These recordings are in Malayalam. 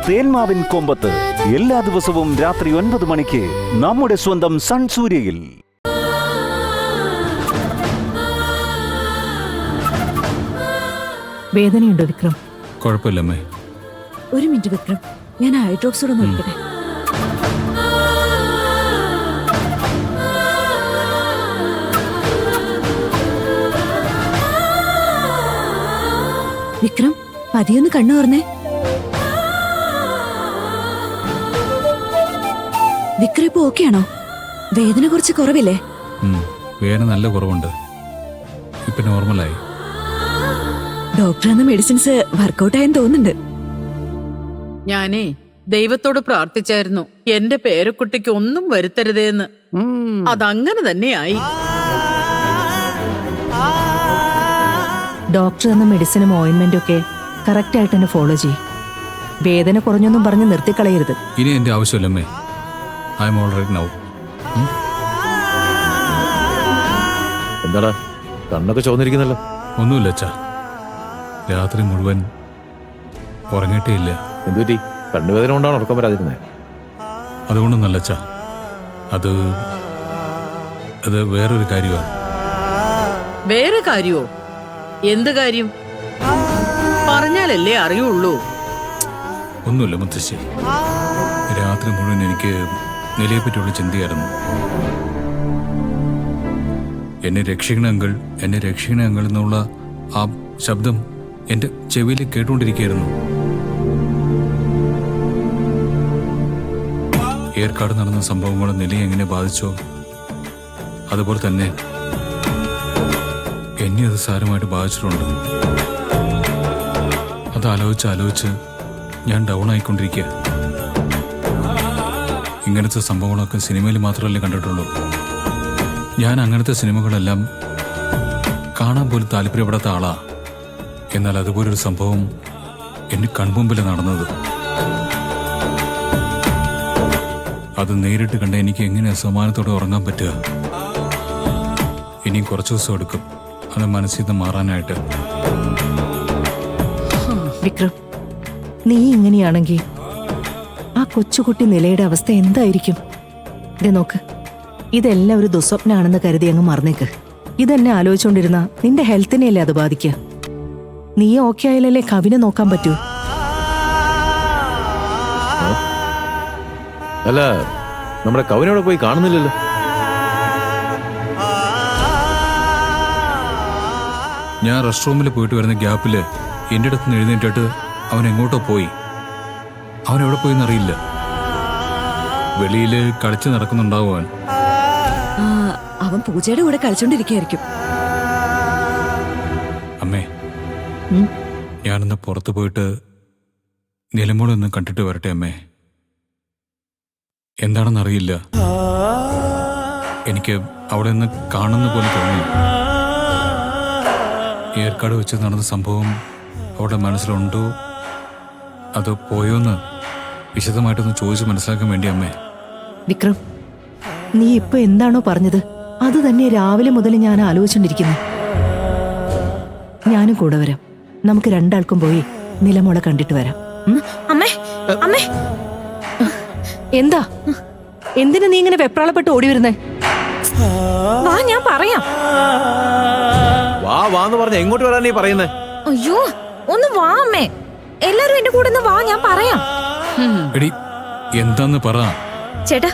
തേന്മാവിൻ കൊമ്പത്ത് എല്ലാ ദിവസവും രാത്രി 9 മണിക്ക് നമ്മുടെ സ്വന്തം സൺ സൂര്യയിൽ. വേദനയുണ്ടോ വിക്രം? കുഴപ്പമില്ലമ്മേ. ഒരു മിനിറ്റ് വിക്രം, ഞാൻ ഹൈഡ്രോക്സോഡ് ഒന്ന് എടുക്കട്ടെ. വിക്രം, പതിയൊന്ന് കണ്ണു തുറന്നേ. വിക്രം ഇപ്പൊ ഓക്കെ ആണോ? വേദന കുറച്ച് കുറവില്ലേ? വേദന നല്ല കുറവുണ്ട്, ഇപ്പൊ നോർമലായി. ഡോക്ടർ എന്ന മെഡിസിൻസ് വർക്കൗട്ട് ആയെന്ന് തോന്നുന്നുണ്ട്. ഞാനേ ദൈവത്തോട് പ്രാർത്ഥിച്ചായിരുന്നു എന്റെ പേരക്കുട്ടിക്ക് ഒന്നും വരുത്തരുതേന്ന്. അതങ്ങനെ തന്നെയായി. ഡോക്ടർ എന്ന മെഡിസിനും ഓയിന്റ്മെന്റും ഒക്കെ കറക്റ്റ് ആയിട്ട് തന്നെ ഫോളോ ചെയ്യും. വേദന കുറഞ്ഞൊന്നും പറഞ്ഞ് നിർത്തിക്കളയരുത്. ഇനി എന്റെ ആവശ്യമില്ലമ്മേ. I am alright now. എന്താടാ കണ്ണൊക്കെ ചോന്നിരിക്കുന്നല്ലോ? ഒന്നുമില്ല അച്ഛാ, രാത്രി മുഴുവൻ ഉറങ്ങിയിട്ടേ ഇല്ല. എന്തുപറ്റി? കണ്ണുവേദന കൊണ്ടാണ് ഉറക്കം വരാതിരുന്നത്? അതുകൊണ്ടൊന്നല്ല അച്ഛാ, അത് വേറൊരു കാര്യമാണ്. വേറെ കാര്യോ? എന്ത് കാര്യം? പറഞ്ഞാലല്ലേ അറിയുള്ളൂ. ഒന്നുമില്ല മുത്തശ്ശി, രാത്രി മുഴുവൻ എനിക്ക് നിലയെ പറ്റിയുള്ള ചിന്തയായിരുന്നു. എന്നെ രക്ഷിക്കണ അങ്കിൾ എന്നുള്ള ആ ശബ്ദം എന്റെ ചെവിയിൽ കേട്ടുകൊണ്ടിരിക്കുകയായിരുന്നു. ഏർക്കാട് നടന്ന സംഭവങ്ങൾ നിലയെ എങ്ങനെ ബാധിച്ചോ അതുപോലെ തന്നെ എന്നെ അത് സാരമായിട്ട് ബാധിച്ചിട്ടുണ്ട്. അത് ആലോചിച്ച് ഞാൻ ഡൗൺ ആയിക്കൊണ്ടിരിക്കുക. ഇങ്ങനത്തെ സംഭവങ്ങളൊക്കെ സിനിമയിൽ മാത്രമല്ലേ കണ്ടിട്ടുള്ളൂ. ഞാൻ അങ്ങനത്തെ സിനിമകളെല്ലാം കാണാൻ പോലും താല്പര്യപ്പെടാത്ത ആളാ. എന്നാൽ അതുപോലൊരു സംഭവം എന്റെ കൺമുമ്പിൽ നടന്നത്. അത് നേരിട്ട് കണ്ട എനിക്ക് എങ്ങനെ സമാനത്തോടെ ഉറങ്ങാൻ പറ്റുക? ഇനിയും കുറച്ചു ദിവസം എടുക്കും അത് മനസ്സിൽ നിന്ന് മാറാനായിട്ട്. വിക്രം, നീ ഇങ്ങനെയാണെങ്കിൽ ആ കൊച്ചുകുട്ടി നിലയുടെ അവസ്ഥ എന്തായിരിക്കും? ഇത് നോക്ക്, ഇതെല്ലാം ഒരു ദുസ്വപ്നാണെന്ന് കരുതി അങ്ങ് മറന്നേക്ക്. ഇതെന്നെ ആലോചിച്ചുകൊണ്ടിരുന്ന നിന്റെ ഹെൽത്തിനെയല്ലേ അത് ബാധിക്കുക? നീ ഓക്കെ ആയാലല്ലേ കവിനെ നോക്കാൻ പറ്റൂ. അല്ല, നമ്മുടെ കവിനോടെ പോയി കാണുന്നില്ലല്ലോ. ഞാൻ റെസ്റ്റ് റൂമിൽ പോയിട്ട് വരുന്ന ഗ്യാപ്പില് എന്റെ അടുത്ത് നിന്ന് എഴുന്നേറ്റിട്ട് അവൻ എങ്ങോട്ടോ പോയി. അവൻ എവിടെ പോയി എന്നറിയില്ല. വെളിയില് കളിച്ചു നടക്കുന്നുണ്ടാവും അവൻ. അവൻ പൂജയുടെ കൂടെ കളിച്ചോണ്ടിരിക്കുകയായിരിക്കും. അമ്മേ, ഞാനൊന്ന് പുറത്തു പോയിട്ട് നിലമ്പൂളൊന്ന് കണ്ടിട്ട് വരട്ടെ അമ്മേ. എന്താണെന്നറിയില്ല, എനിക്ക് അവിടെ നിന്ന് കാണുന്ന പോലെ തോന്നി. ഏർക്കാട് വെച്ച് നടന്ന സംഭവം അവിടെ മനസ്സിലുണ്ടോ അതോ പോയോന്ന് വിശദമായിട്ടൊന്ന് ചോദിച്ച് മനസ്സിലാക്കാൻ വേണ്ടി അമ്മേ. വിക്രം, നീ ഇപ്പൊ എന്താണോ പറഞ്ഞത് അത് തന്നെ രാവിലെ മുതൽ ഞാൻ ആലോചിച്ചോണ്ടിരിക്കുന്നു. ഞാനും കൂടെ വരാം. നമുക്ക് രണ്ടാൾക്കും പോയി നിലമുള കണ്ടിട്ട് വരാം. അമ്മേ, അമ്മേ, എന്താ? എന്തിനാ നീ ഇങ്ങനെ വെപ്രാളപ്പെട്ട് ഓടി വരുന്നേ? വാ, ഞാൻ പറയാം. വാന്ന് പറഞ്ഞ എങ്ങോട്ട് വരാൻ നീ പറയുന്നേ? അയ്യോ, ഒന്ന് വാ അമ്മേ. എല്ലാരും എന്റെ കൂടെ ഒന്ന് വാ, ഞാൻ പറയാം. എടി, എന്താന്ന് പറ. ചേട്ടാ,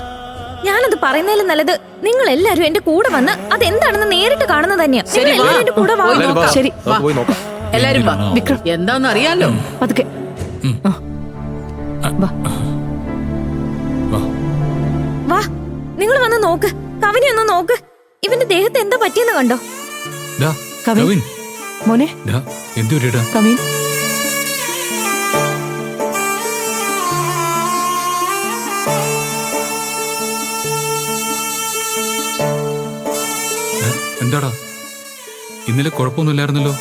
ഞാനത് പറയുന്നതിലും നല്ലത് നിങ്ങൾ എല്ലാരും എന്റെ കൂടെ വന്ന് അതെന്താണെന്ന് നേരിട്ട് കാണുന്നത് തന്നെയാ. ശരി, വാ. എന്റെ കൂടെ വാ. ശരി, നമുക്ക് പോയി നോക്കാം. എല്ലാരും വാ. വിക്രം, എന്താന്ന് അറിയാലോ. പതുക്കെ വാ. വാ, നിങ്ങൾ വന്ന് നോക്ക്. കവിനെ ഒന്ന് നോക്ക്. ഇവന്റെ ദേഹത്ത് എന്താ പറ്റിയെന്ന് കണ്ടോ? കവിൻ, മോനെ. എന്തുടാ കവിൻ, എന്താടാ? ഇന്നലെ കുഴപ്പമൊന്നുമില്ലായിരുന്നല്ലോ.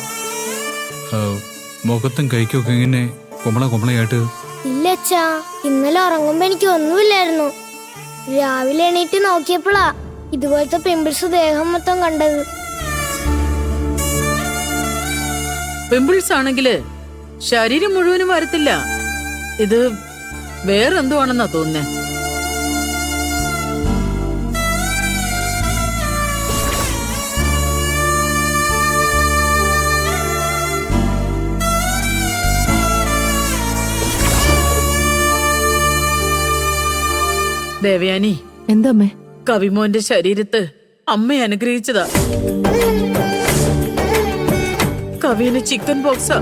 മുഖത്തും കൈക്കൊക്കെ ഇങ്ങനെ കൊമളയായിട്ട്. ഇല്ല അച്ഛാ, ഇന്നലെ ഉറങ്ങുമ്പോ എനിക്ക് ഒന്നുമില്ലായിരുന്നു. രാവിലെ എണീറ്റ് നോക്കിയപ്പോഴാ ഇതുപോലത്തെ പിമ്പിൾസ് ദേഹം മൊത്തം കണ്ടത്. പിമ്പിൾസ് ആണെങ്കില് ശരീരം മുഴുവനും വരത്തില്ല. ഇത് വേറെന്തുവാണെന്നാ തോന്നുന്നേ? ദേവയാനി, എന്താ അമ്മേ? കവിമോന്റെ ശരീരത്ത് അമ്മയെ അനുഗ്രഹിച്ചതാ. കവിന് ചിക്കൻ ബോക്സാ.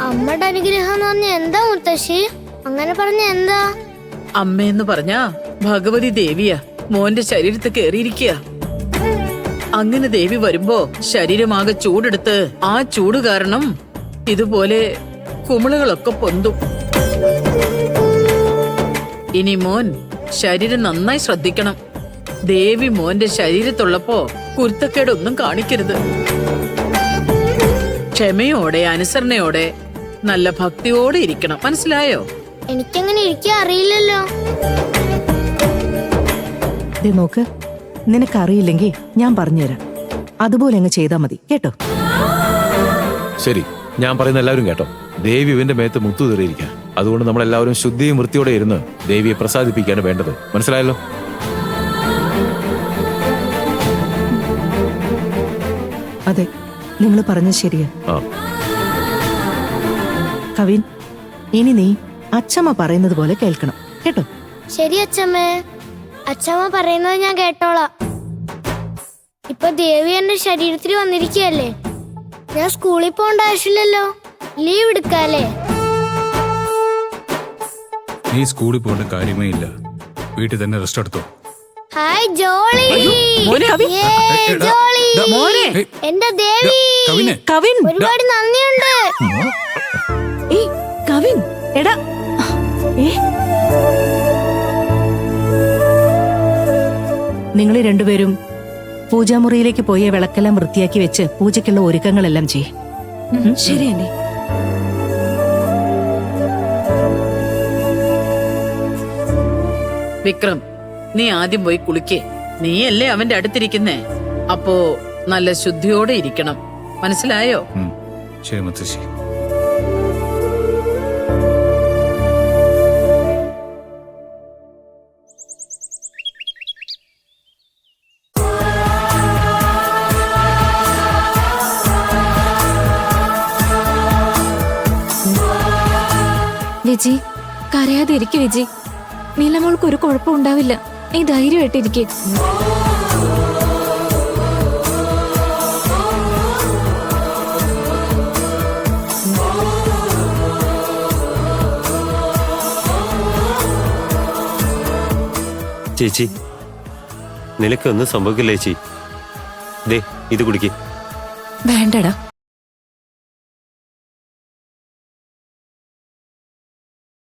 അമ്മയുടെ അനുഗ്രഹം എന്ന് പറഞ്ഞ എന്താ മുത്തശ്ശി? അങ്ങനെ പറഞ്ഞ എന്താ? അമ്മയെന്ന് പറഞ്ഞാ ഭഗവതി ദേവിയാ മോന്റെ ശരീരത്ത് കേറിയിരിക്കുക. അങ്ങനെ ദേവി വരുമ്പോ ശരീരമാകെ ചൂടെടുത്ത് ആ ചൂട് കാരണം ഇതുപോലെ കുമിളുകളൊക്കെ പൊന്തും. ഇനി മോൻ ശരീരം നന്നായി ശ്രദ്ധിക്കണം. ദേവി മോന്റെ ശരീരത്തുള്ളപ്പോ കുരുത്തക്കേടൊന്നും കാണിക്കരുത്. ക്ഷമയോടെ അനുസരണയോടെ നല്ല ഭക്തിയോടെ ഇരിക്കണം. മനസ്സിലായോ? എനിക്കങ്ങനെ ഇരിക്കാൻ അറിയില്ലല്ലോ. ദേ നോക്ക്, നിനക്കറിയില്ലെങ്കിൽ ഞാൻ പറഞ്ഞുതരാം. അതുപോലെ അങ്ങ് ചെയ്താൽ മതി കേട്ടോ. ശരി, ഞാൻ പറയുന്ന എല്ലാവരും കേട്ടോ. ദേവി ഇവന്റെ മേത്ത് മുത്തു തെറിയിരിക്കുക. അതുകൊണ്ട് നമ്മളെല്ലാവരും ശുദ്ധിയും വൃത്തിയോടെ ഇരുന്ന് ദേവിയെ പ്രസാദിപ്പിക്കുകയാണ് വേണ്ടത്. മനസ്സിലായല്ലോ? അതെ, നിങ്ങൾ പറഞ്ഞത് ശരിയാ. ആ, കവിൻ, ഇനി നീ അച്ഛമ്മ പറയുന്നത് പോലെ കേൾക്കണം കേട്ടോ. ശരി അച്ഛമ്മേ, അച്ഛമ്മ പറയുന്നത് ഞാൻ കേട്ടോളാം. ഇപ്പൊ ദേവി എന്റെ ശരീരത്തിൽ വന്നിരിക്കുകയല്ലേ, ഞാൻ സ്കൂളിൽ പോകേണ്ട ആവശ്യമില്ലല്ലോ. ലീവ് എടുക്കാല്ലേ? നീ സ്കൂളിൽ പോകേണ്ട കാര്യമേ ഇല്ല. വീട്ടിൽ തന്നെ റെസ്റ്റ് എടുത്തോ. ഹായ് ജോളി. മോനെ, യേ, ജോളി. മോനെ. എന്റെ ദേവി. കവിനെ. കവിൻ, ഒരുപാട് നന്ദിയുണ്ട്. ഏയ് കവിൻ, എടാ. നിങ്ങൾ രണ്ടുപേരും പൂജാമുറിയിലേക്ക് പോയ വിളക്കെല്ലാം വൃത്തിയാക്കി വെച്ച് പൂജയ്ക്കുള്ള ഒരുക്കങ്ങളെല്ലാം ചെയ്യേ. ശരി ആന്റി. വിക്രം, നീ ആദ്യം പോയി കുളിക്കേ. നീയല്ലേ അവന്റെ അടുത്തിരിക്കുന്നേ. അപ്പോ നല്ല ശുദ്ധിയോടെ ഇരിക്കണം. മനസ്സിലായോ? ശരി മുത്തശ്ശി. വിജി, കരയാതെ ഇരിക്കു വിജി. നീലമോൾക്ക് ഒരു കുഴപ്പം ഉണ്ടാവില്ല. നീ ധൈര്യമായിട്ടിരിക്കെ. ചേച്ചി, നിനക്കൊന്നും സംഭവിക്കില്ല ചേച്ചി. ദേ ഇത് കുടിക്ക്. വേണ്ടടാ,